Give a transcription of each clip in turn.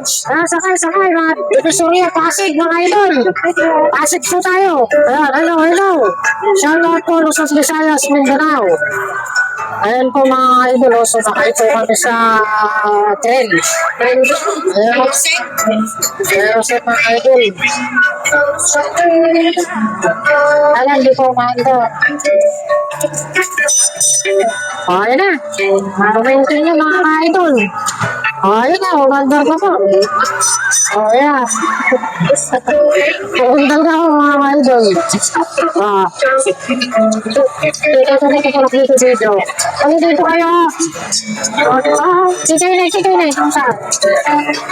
Sakay, mga Divisoria, Pasig, mga idol. Pasig po tayo. Ayan, hello. Shout out po, Luzon, Visayas, Mindanao. Ayan po mga idol, so sakay po kami sa train. Ayan, pero sa mga idol. Ayan, di po mga idol. Ayan na. Momentum nyo mga idol. Ayan na, umandar ko po. Ayan. Umandar ka po mga idol. Dito. Ano dito kayo? Sige na.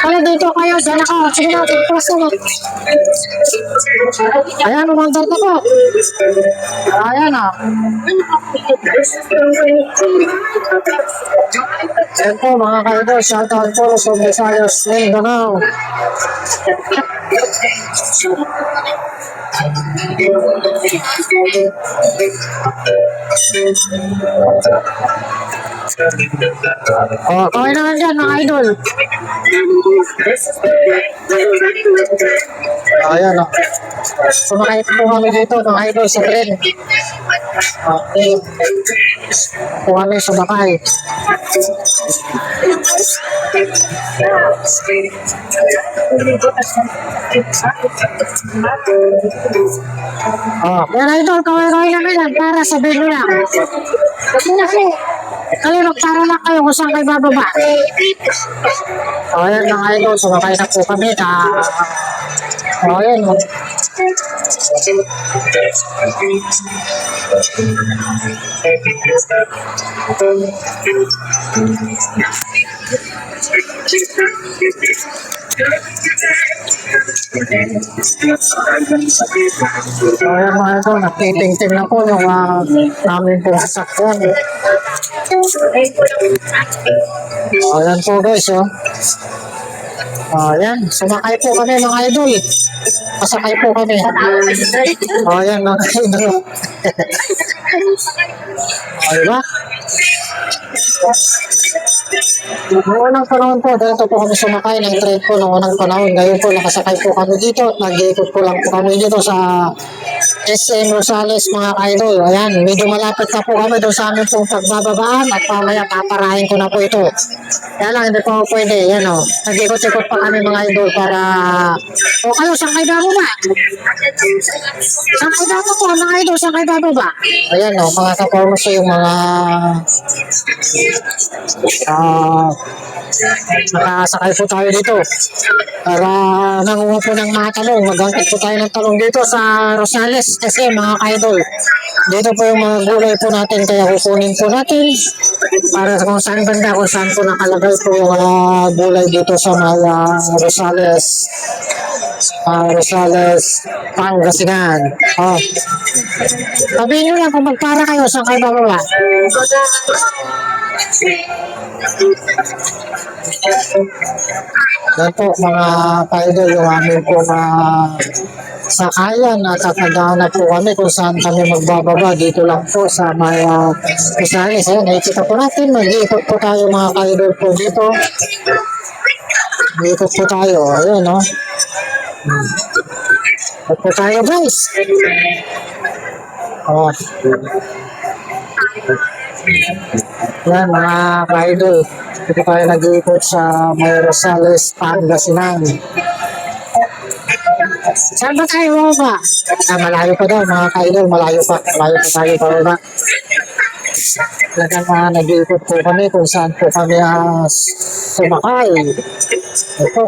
Ano dito kayo? Diyan ako. Sige na, pagpas na. Ayan, umandar ko po. Ayan na. Ayan po mga kaidol, shoutout po sa Visayas, Mindanao. Kawin naman dyan mga idol. Ayan o. Sumakay po kami dito mga idol sa train. Okay. Po kami sumakay. Yan idol, kawin naman yan para sabihin nyo lang. Kayo magtara na kayo kung saan kayo bababa. Ayan mga idol, sumakay na po kami na ayan o. Ayan mga idol, nagtiting-ting na po yung namin po sasakyan. Ayan po guys o. Ayan, sumakay po kami mga idol. Pasakay po kami. Ayan mga idol. Diba? Noong unang panahon po, dito po kami sumakay ng train po noong unang panahon. Ngayon po, nakasakay po kami dito at nag-iikot po lang po kami dito sa SM Rosales mga idol. Ayan, medyo malapit na po kami doon sa amin pong pagbababaan at mamaya paparahin ko na po ito. Kaya lang, hindi po pwede. Yan o, nag-ikot-ikot pa kami mga idol para... O kayo, saan kayo bababa? Saan kayo bababa mga idol? Saan kayo bababa? Ayan o, mga ka-formos yung mga... nakasakay po tayo dito para nangunga po ng mga talong. Magangkit po tayo ng talong dito sa Rosales kasi mga idol, dito po yung mga gulay po natin, kaya kukunin po natin para kung saan banda, kung saan po nakalagay po yung gulay dito sa mga Rosales Pangasinan. Sabihin nyo lang kung magpara kayo, saan kayo bababa? Yan po mga ka-idol, yung amin po na sakayan at kakagana po kami kung saan kami magbababa. Dito lang po sa may Visayas. Ayan, nakikita po natin, mag-iikot po tayo mga ka-idol po dito. Mag-iikot po tayo, ayan o. Ikot po tayo guys. Yan mga ka-idol, dito tayo nag-iikot sa may Rosales Pangasinan. Saan ba tayo ba? Malayo pa daw mga ka-idol, malayo pa tayo pa ba? Talagang nag-iikot po kami kung saan po kami sumakay. Ito.